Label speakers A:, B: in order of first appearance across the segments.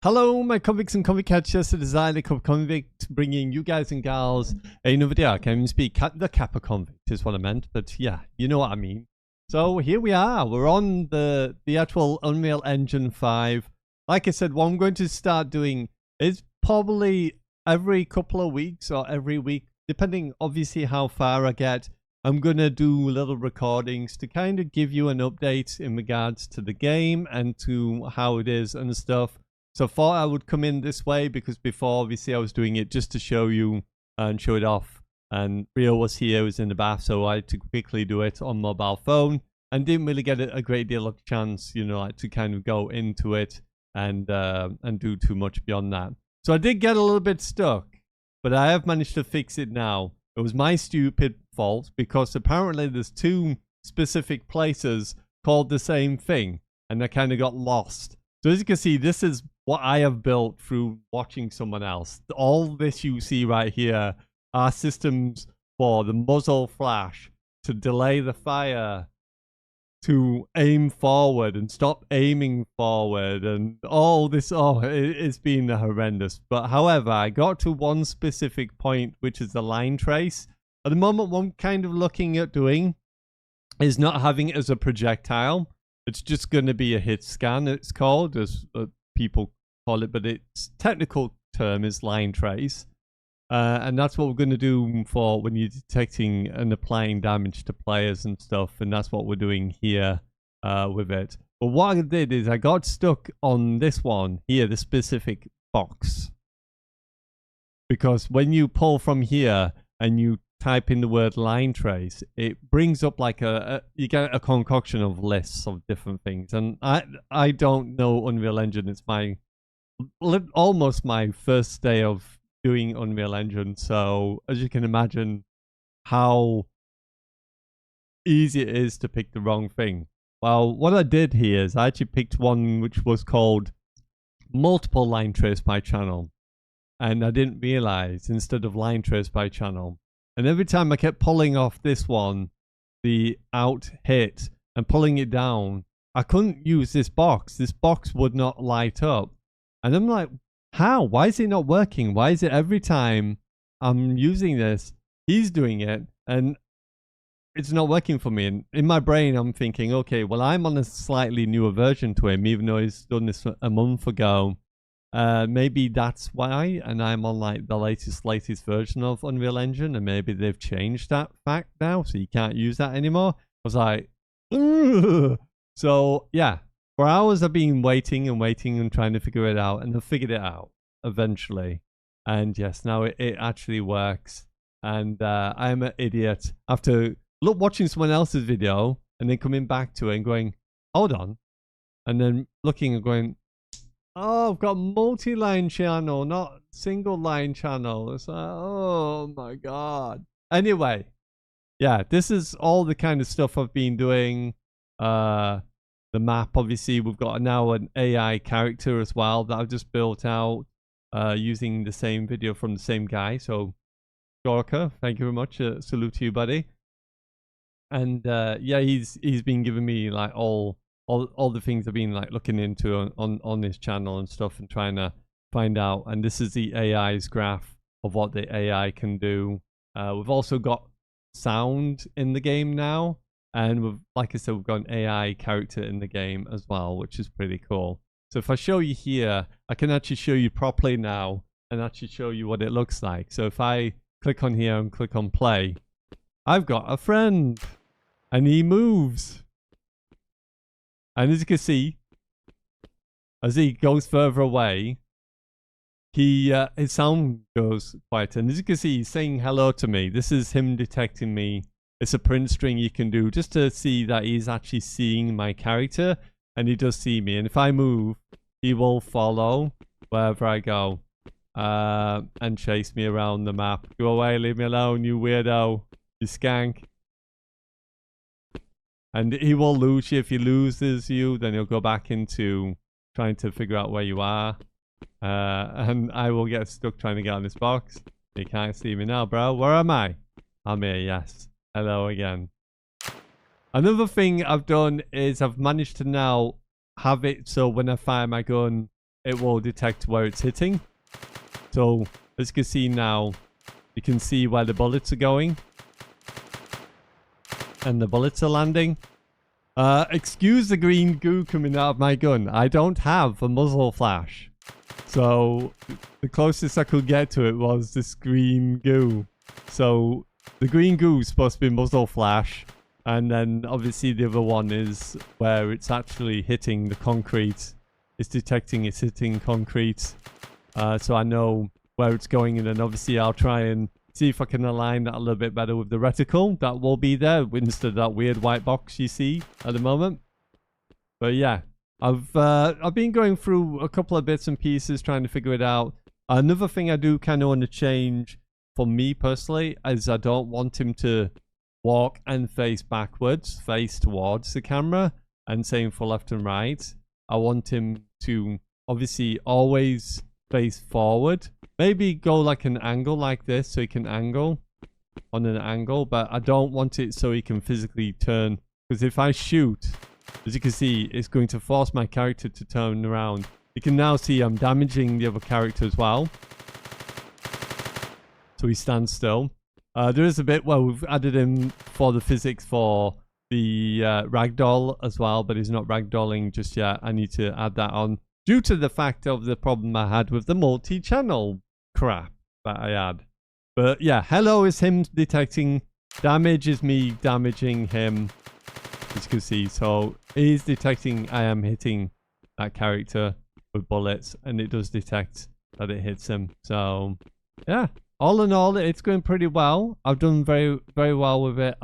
A: Hello, my convicts and convict catchers. It is I, the Convict, bringing you guys and gals another video. I can't even speak. The Kappa Convict is what I meant, but yeah, you know what I mean. So here we are. We're on the actual Unreal Engine 5. Like I said, what I'm going to start doing is probably every couple of weeks or every week, depending obviously how far I get. I'm going to do little recordings to kind of give you an update in regards to the game and to how it is and stuff. So I thought I would come in this way because before, obviously, I was doing it just to show you and show it off. And Rio was here, was in the bath, so I had to quickly do it on mobile phone and didn't really get a great deal of chance, you know, like to kind of go into it and do too much beyond that. So I did get a little bit stuck, but I have managed to fix it now. It was my stupid fault because apparently there's two specific places called the same thing, and I kind of got lost. So as you can see, this is what I have built through watching someone else. All this you see right here are systems for the muzzle flash to delay the fire, to aim forward and stop aiming forward, and all this. Oh, it's been horrendous. But however, I got to one specific point, which is the line trace. At the moment, what I'm kind of looking at doing is not having it as a projectile. It's just going to be a hit scan, it's called, as people call it, but its technical term is line trace. And that's what we're going to do for when you're detecting and applying damage to players and stuff. And that's what we're doing here with it. But what I did is I got stuck on this one here, the specific box. Because when you pull from here and you type in the word line trace, it brings up like you get a concoction of lists of different things. And I don't know Unreal Engine. It's almost my first day of doing Unreal Engine, so as you can imagine how easy it is to pick the wrong thing. Well, what I did here is I actually picked one which was called multiple line trace by channel, and I didn't realize instead of line trace by channel. And every time I kept pulling off this one, the out hit, and pulling it down, I couldn't use this box. This box would not light up. And I'm like, how? Why is it not working? Why is it every time I'm using this, he's doing it, and it's not working for me? And in my brain, I'm thinking, okay, well, I'm on a slightly newer version to him, even though he's done this a month ago. Maybe that's why, and I'm on like the latest version of Unreal Engine, and maybe they've changed that fact now, so you can't use that anymore. I was like, ugh. So yeah, for hours I've been waiting and trying to figure it out, and I figured it out eventually. And yes, now it actually works. And I'm an idiot after watching someone else's video and then coming back to it and going, hold on, and then looking and going, oh, I've got multi-line channel, not single line channel. It's like, oh my god. Anyway, yeah, this is all the kind of stuff I've been doing. The map, obviously, we've got now an AI character as well that I've just built out using the same video from the same guy. So, Gorka, thank you very much. Salute to you, buddy. And yeah, he's been giving me like all the things I've been like looking into on this channel and stuff and trying to find out. And this is the AI's graph of what the AI can do. We've also got sound in the game now. And we've, like I said, we've got an AI character in the game as well, which is pretty cool. So if I show you here, I can actually show you properly now and actually show you what it looks like. So if I click on here and click on play, I've got a friend and he moves. And as you can see, as he goes further away, his sound goes quieter. And as you can see, he's saying hello to me. This is him detecting me. It's a print string you can do just to see that he's actually seeing my character, and he does see me. And if I move, he will follow wherever I go and chase me around the map. Go away, leave me alone, you weirdo, you skank. And he will lose you. If he loses you, then he'll go back into trying to figure out where you are. And I will get stuck trying to get on this box. You can't see me now, bro. Where am I? I'm here, yes. Hello again. Another thing I've done is I've managed to now have it so when I fire my gun, it will detect where it's hitting. So as you can see now, you can see where the bullets are going. And the bullets are landing. Excuse the green goo coming out of my gun. I don't have a muzzle flash. So the closest I could get to it was this green goo. So the green goo is supposed to be muzzle flash. And then obviously the other one is where it's actually hitting the concrete. It's detecting it's hitting concrete. So I know where it's going. And then obviously I'll try and see if I can align that a little bit better with the reticle. That will be there instead of that weird white box you see at the moment. But yeah, I've been going through a couple of bits and pieces trying to figure it out. Another thing I do kind of want to change for me personally is I don't want him to walk and face backwards, face towards the camera, and same for left and right. I want him to obviously always face forward. Maybe go like an angle like this so he can angle on an angle, but I don't want it so he can physically turn, because if I shoot, as you can see, it's going to force my character to turn around. You can now see I'm damaging the other character as well. So he stands still. There is a bit where we've added in for the physics for the ragdoll as well, but he's not ragdolling just yet. I need to add that on due to the fact of the problem I had with the multi-channel crap that I had. But yeah, hello is him detecting, damage is me damaging him, as you can see. So he's detecting I am hitting that character with bullets, and it does detect that it hits him. So yeah, all in all, it's going pretty well. I've done very well with it.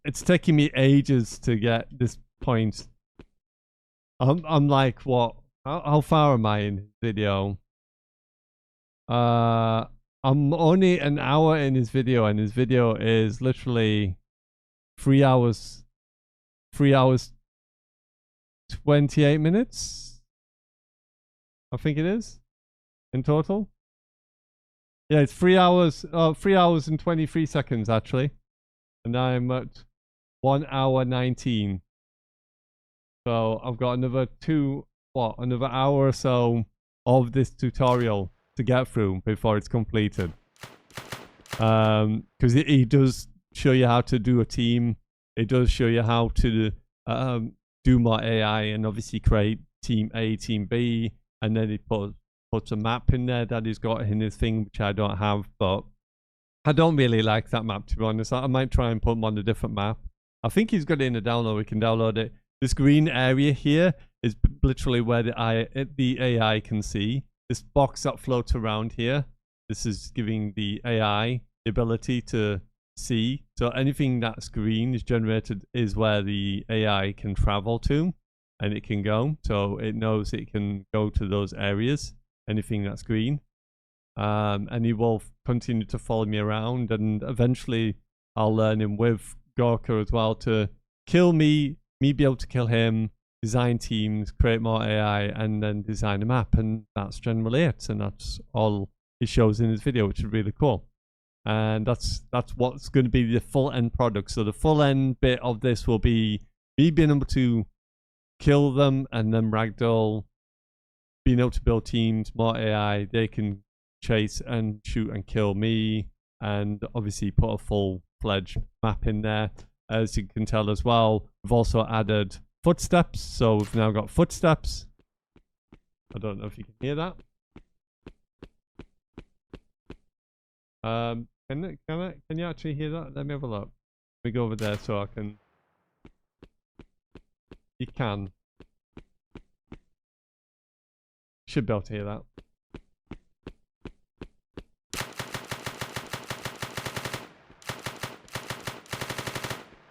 A: It's taking me ages to get this point. I'm like, what? How far am I in this video? I'm only an hour in his video, and his video is literally 3 hours 28 minutes, I think it is, in total. Yeah, it's 3 hours and 23 seconds actually, and I'm at 1 hour 19. So I've got another another hour or so of this tutorial to get through before it's completed. Because he does show you how to do a team. It does show you how to do more AI and obviously create team A, team B, and then he puts a map in there that he's got in his thing, which I don't have, but I don't really like that map, to be honest. I might try and put him on a different map. I think he's got it in the download. We can download it. This green area here is literally where the AI can see. This box that floats around here, this is giving the AI the ability to see. So anything that's green is generated is where the AI can travel to, and it can go. So it knows it can go to those areas, anything that's green. And he will continue to follow me around, and eventually I'll learn him with Gorka as well to kill me be able to kill him, design teams, create more AI, and then design a map. And that's generally it. And that's all he shows in his video, which is really cool. And that's what's going to be the full end product. So the full end bit of this will be me being able to kill them, and then ragdoll, being able to build teams, more AI. They can chase and shoot and kill me, and obviously put a full-fledged map in there. As you can tell as well, we've also added footsteps. So we've now got footsteps. I don't know if you can hear that. Can you actually hear that? Let me have a look. Let me go over there so I can. You can. Should be able to hear that.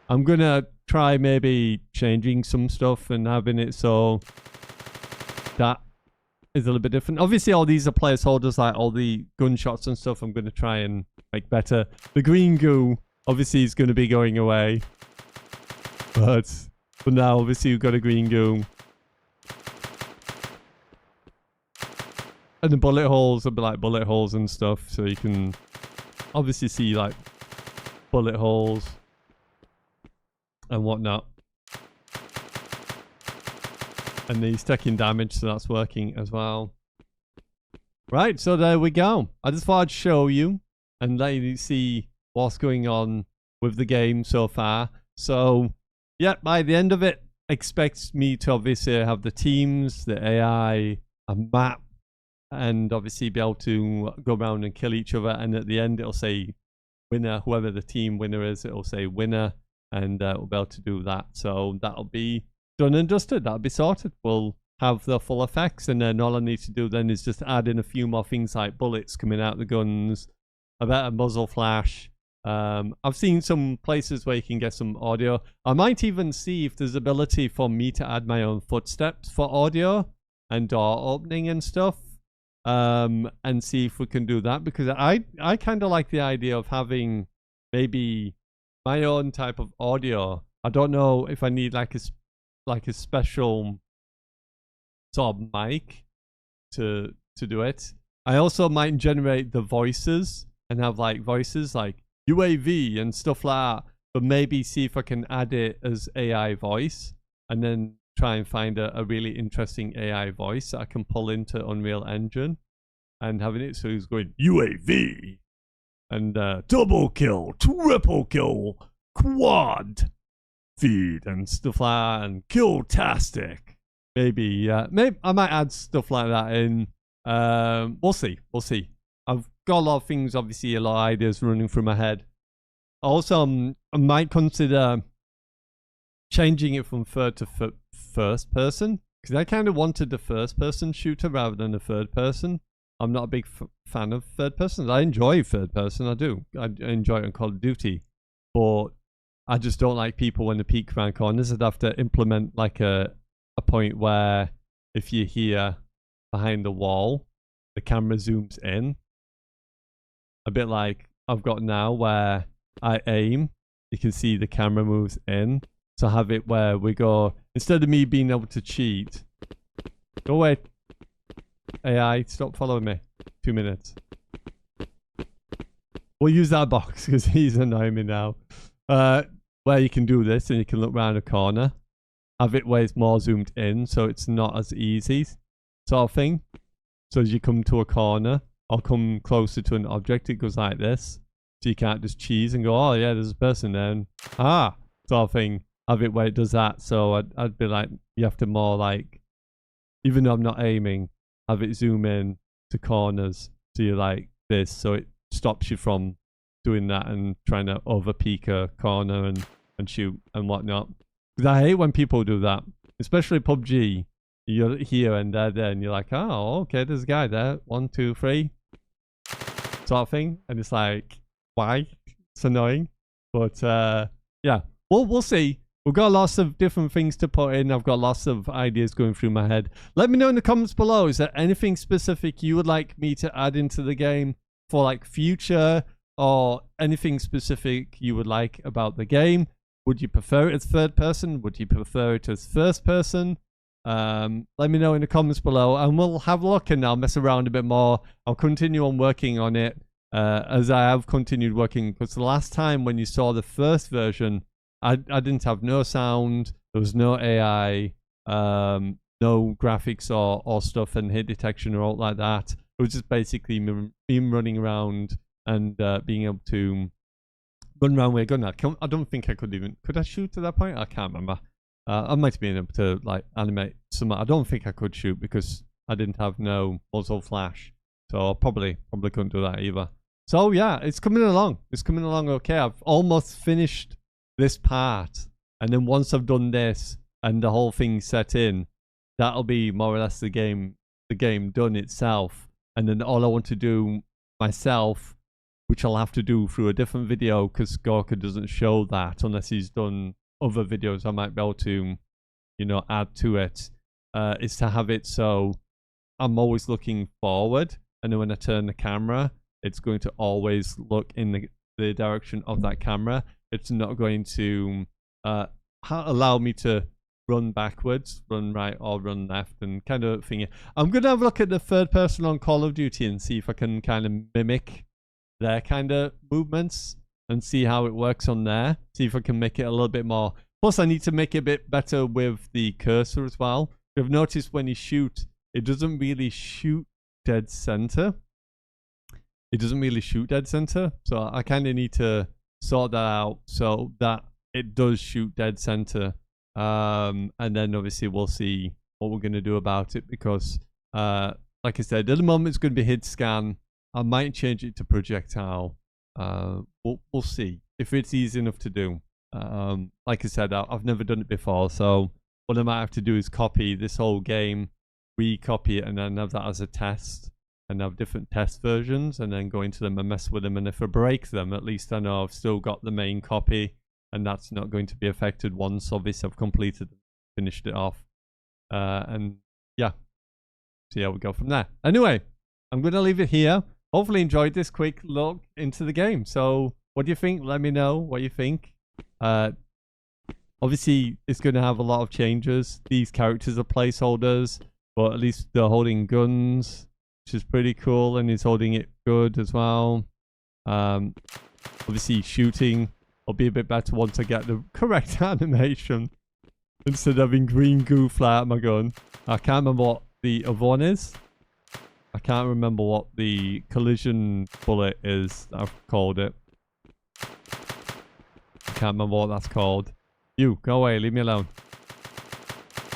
A: I'm gonna try maybe changing some stuff and having it so that is a little bit different. Obviously, all these are placeholders, like all the gunshots and stuff. I'm gonna try and make better. The green goo obviously is gonna be going away, but for now, obviously, we've got a green goo. And the bullet holes will be like bullet holes and stuff, so you can obviously see like bullet holes and whatnot. And he's taking damage, so that's working as well. Right, so there we go. I just thought I'd show you and let you see what's going on with the game so far. So, yeah, by the end of it, expect me to obviously have the teams, the AI, a map, and obviously be able to go around and kill each other. And at the end, it'll say winner, whoever the team winner is, it'll say winner, and we'll be able to do that. So that'll be done and dusted. That'll be sorted. We'll have the full effects, and then all I need to do then is just add in a few more things like bullets coming out the guns, a better muzzle flash. I've seen some places where you can get some audio. I might even see if there's ability for me to add my own footsteps for audio and door opening and stuff, and see if we can do that, because I kind of like the idea of having maybe my own type of audio. I don't know if I need like a special sort of mic to do it. I also might generate the voices and have like voices like UAV and stuff like that, but maybe see if I can add it as AI voice and then try and find a really interesting AI voice that I can pull into Unreal Engine and having it so he's going UAV and double kill, triple kill, quad feed and stuff like that, and kill-tastic. Maybe I might add stuff like that in. We'll see. I've got a lot of things, obviously, a lot of ideas running through my head. Also, I might consider changing it from third to first person, because I kind of wanted the first person shooter rather than the third person. I'm not a big fan of third person. I enjoy third person. I do. I enjoy it in Call of Duty, but I just don't like people when they peek around corners. I'd have to implement like a point where if you're here behind the wall, the camera zooms in. A bit like I've got now where I aim, you can see the camera moves in. So have it where we go, instead of me being able to cheat, go away. AI, stop following me. 2 minutes. We'll use that box because he's annoying me now. Where you can do this and you can look around a corner. Have it where it's more zoomed in so it's not as easy sort of thing. So as you come to a corner or come closer to an object, it goes like this. So you can't just cheese and go, oh yeah, there's a person there. And, sort of thing. Have it where it does that. So I'd be like, you have to more like, even though I'm not aiming, have it zoom in to corners. So you're like this. So it stops you from doing that and trying to over peek a corner and shoot and whatnot. Because I hate when people do that. Especially PUBG. You're here and there and you're like, oh, okay, there's a guy there. 1, 2, 3. Sort of thing. And it's like, why? It's annoying. But yeah, we'll see. We've got lots of different things to put in. I've got lots of ideas going through my head. Let me know in the comments below. Is there anything specific you would like me to add into the game for like future, or anything specific you would like about the game? Would you prefer it as third person? Would you prefer it as first person? Let me know in the comments below and we'll have a look and I'll mess around a bit more. I'll continue on working on it as I have continued working, because the last time when you saw the first version, I didn't have no sound, there was no AI, no graphics or stuff and hit detection or all like that. It was just basically me running around and being able to run around with a gun. I don't think I could I shoot at that point? I can't remember. I might have been able to like animate some. I don't think I could shoot because I didn't have no muzzle flash, so I probably couldn't do that either. So yeah, it's coming along. It's coming along okay. I've almost finished this part, and then once I've done this and the whole thing set in, that'll be more or less the game done itself. And then all I want to do myself, which I'll have to do through a different video because Gorka doesn't show that unless he's done other videos I might be able to, you know, add to it, is to have it so I'm always looking forward, and then when I turn the camera, it's going to always look in the direction of that camera. It's not going to allow me to run backwards, run right or run left and kind of thing. I'm going to have a look at the third person on Call of Duty and see if I can kind of mimic their kind of movements and see how it works on there. See if I can make it a little bit more. Plus I need to make it a bit better with the cursor as well. You've noticed when you shoot, it doesn't really shoot dead center. It doesn't really shoot dead center. So I kind of need to sort that out so that it does shoot dead center. And then obviously we'll see what we're going to do about it because, like I said, at the moment it's going to be hit scan. I might change it to projectile. We'll see if it's easy enough to do. Like I said, I've never done it before, so what I might have to do is copy this whole game, recopy it, and then have that as a test, and have different test versions, and then go into them and mess with them. And if I break them, at least I know I've still got the main copy, and that's not going to be affected once obviously I've completed, finished it off. And yeah, see how we go from there. Anyway, I'm going to leave it here. Hopefully enjoyed this quick look into the game. So what do you think? Let me know what you think. Obviously, it's going to have a lot of changes. These characters are placeholders, but at least they're holding guns, which is pretty cool, and he's holding it good as well. Obviously, shooting will be a bit better once I get the correct animation instead of having green goo fly out my gun. I can't remember what the other one is. I can't remember what the collision bullet is. I've called it. I can't remember what that's called. You, go away, leave me alone.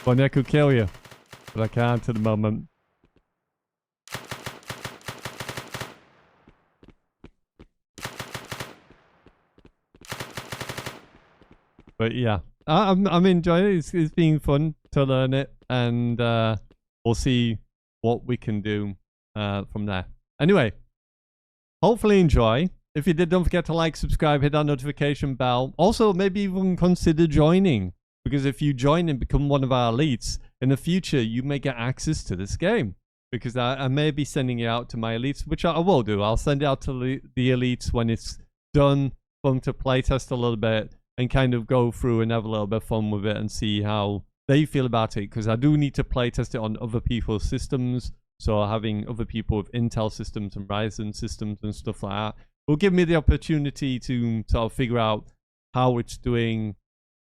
A: One I could kill you, but I can't at the moment. But yeah, I'm enjoying it. It's been fun to learn it, and we'll see what we can do from there. Anyway, hopefully enjoy. If you did, don't forget to like, subscribe, hit that notification bell. Also, maybe even consider joining, because if you join and become one of our elites, in the future, you may get access to this game. Because I may be sending it out to my elites, which I will do. I'll send it out to the elites when it's done, for them to playtest a little bit, and kind of go through and have a little bit of fun with it and see how they feel about it. Because I do need to playtest it on other people's systems. So having other people with Intel systems and Ryzen systems and stuff like that will give me the opportunity to sort of figure out how it's doing,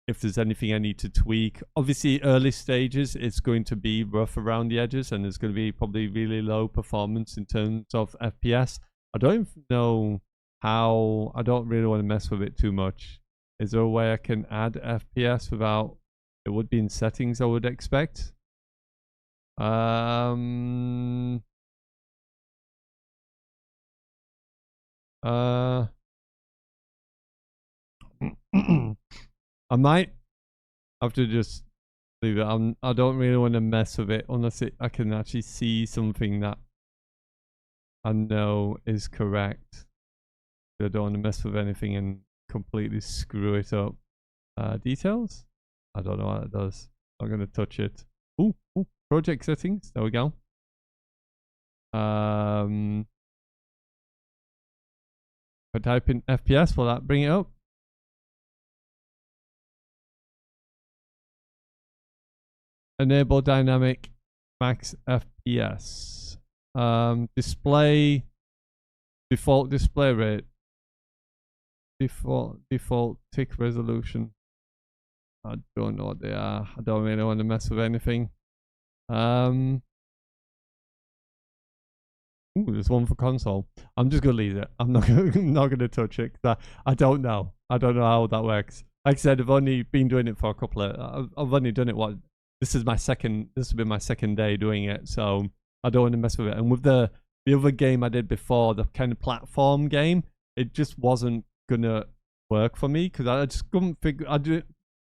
A: if there's anything I need to tweak. Obviously, early stages, it's going to be rough around the edges, and there's going to be probably really low performance in terms of FPS. I don't know how. I don't really want to mess with it too much. Is there a way I can add FPS without... It would be in settings, I would expect. I might have to just leave it. I don't really want to mess with it unless I can actually see something that I know is correct. I don't want to mess with anything and completely screw it up. Details? I don't know what it does. I'm going to touch it. Ooh, project settings. There we go. If I type in FPS, will that bring it up? Enable dynamic max FPS. Display, default display rate. Default tick resolution. I don't know what they are. I don't really want to mess with anything. Ooh, there's one for console. I'm just gonna leave it. I'm not gonna touch it. I don't know. I don't know how that works. Like I said, I've only been doing it for a couple of. I've only done it. What? This has been my second day doing it. So I don't want to mess with it. And with the other game I did before, the kind of platform game, it just wasn't gonna work for me because I just couldn't figure.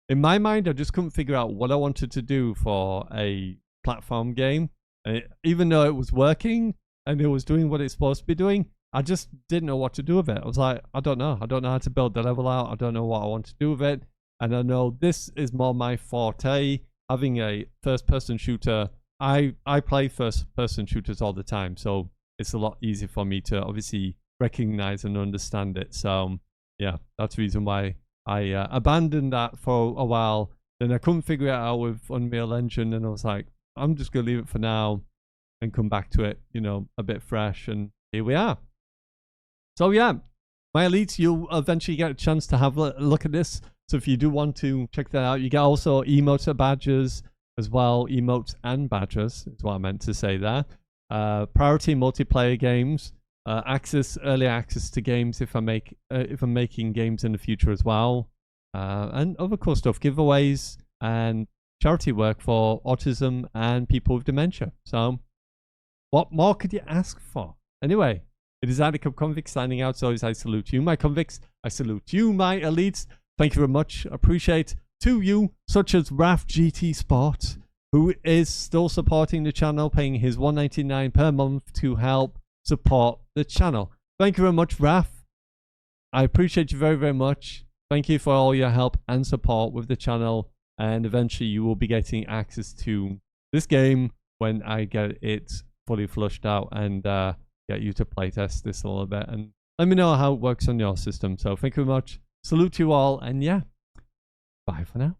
A: In my mind, I just couldn't figure out what I wanted to do for a platform game. And even though it was working and it was doing what it's supposed to be doing, I just didn't know what to do with it. I was like, I don't know. I don't know how to build the level out. I don't know what I want to do with it. And I know this is more my forte. Having a first-person shooter, I play first-person shooters all the time. So it's a lot easier for me to obviously recognize and understand it. So yeah, that's the reason why I abandoned that for a while. Then I couldn't figure it out with Unreal Engine, and I was like, I'm just gonna leave it for now and come back to it, you know, a bit fresh. And here we are. So yeah, my elites, you'll eventually get a chance to have a look at this. So if you do want to check that out, you get also emote badges as well. Emotes and badges is what I meant to say there. Priority multiplayer games. Early access to games if I'm making games in the future as well. And other cool stuff. Giveaways and charity work for autism and people with dementia. So what more could you ask for? Anyway, it is Andy Convict signing out. So always, I salute you, my convicts. I salute you, my elites. Thank you very much. Appreciate to you, such as Raf GT Sport, who is still supporting the channel, paying his $1.99 per month to help support the channel. Thank you very much, Raf. I appreciate you very, very much. Thank you for all your help and support with the channel. And eventually you will be getting access to this game when I get it fully flushed out and get you to playtest this a little bit. And let me know how it works on your system. So thank you very much. Salute you all. And yeah, bye for now.